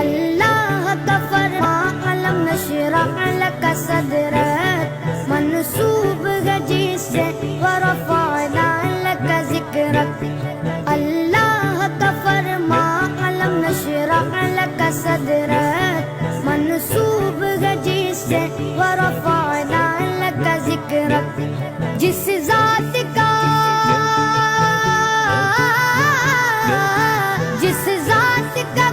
اللہ کا فرمان علم نشرح لک صدرک منسوب ہے جس سے ورفعنا لک ذکرک اللہ کا فرمان علم نشرح لک صدرک منسوب ہے جس سے ورفعنا لک ذکرک جس ذات کا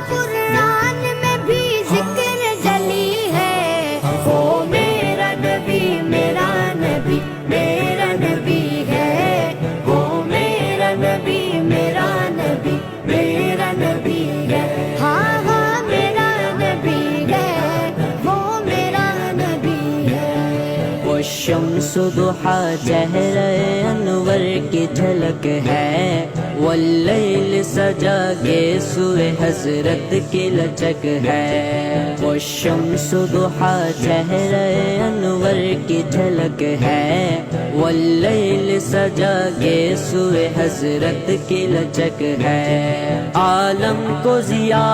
قرآن میں بھی ذکر جلی ہے وہ میرا نبی میرا نبی میرا نبی ہے وہ میرا نبی میرا نبی میرا نبی ہے ہاں ہاں میرا نبی ہے وہ میرا نبی ہے وہ شمس ضحیٰ چہرہ انور کی جھلک ہے واللیل سجا کے سوئے حضرت کی لچک ہے وہ شمس ضحیٰ چہرہ انور کی جھلک ہے واللیل سجا کے سوئے حضرت کی لچک ہے عالم کو ضیاء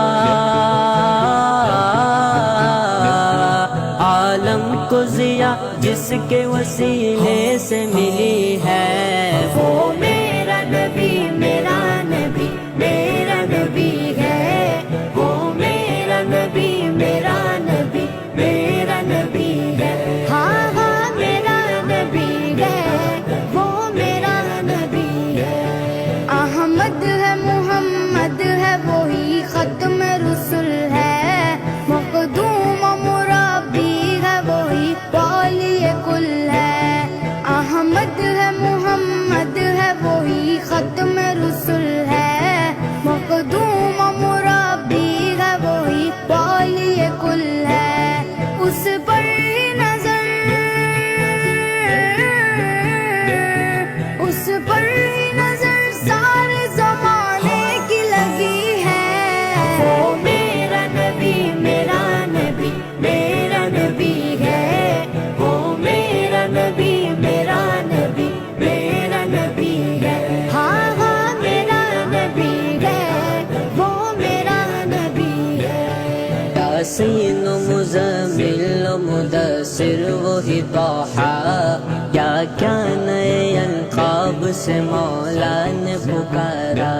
جس کے وسیلے سے ملی ہے وہ میرا نبی میرا نبی میرا نبی ہے وہ میرا نبی میرا نبی میرا نبی ہے ہاں ہاں میرا نبی ہے وہ میرا نبی ہے احمد ہے محمد ہے وہی ختم رسول ہے مقدوم مربی ہے وہی والی کل ہے احمد ہے محمد ہے وہی ختم رسول ہے مقدوم مربی ہے وہی والی کل ہے اس پر ہی نظر سارے زمانے کی لگی ہے وہ میرا نبی میرا نبی میرا نبی ہے وہ میرا نبی میرا نبی میرا نبی ہے ہاں ہاں میرا نبی ہے وہ میرا نبی ہے یاسین و مزمل و مدثر وہی طٰہٰ کیا نئے القاب سے مولا نے پکارا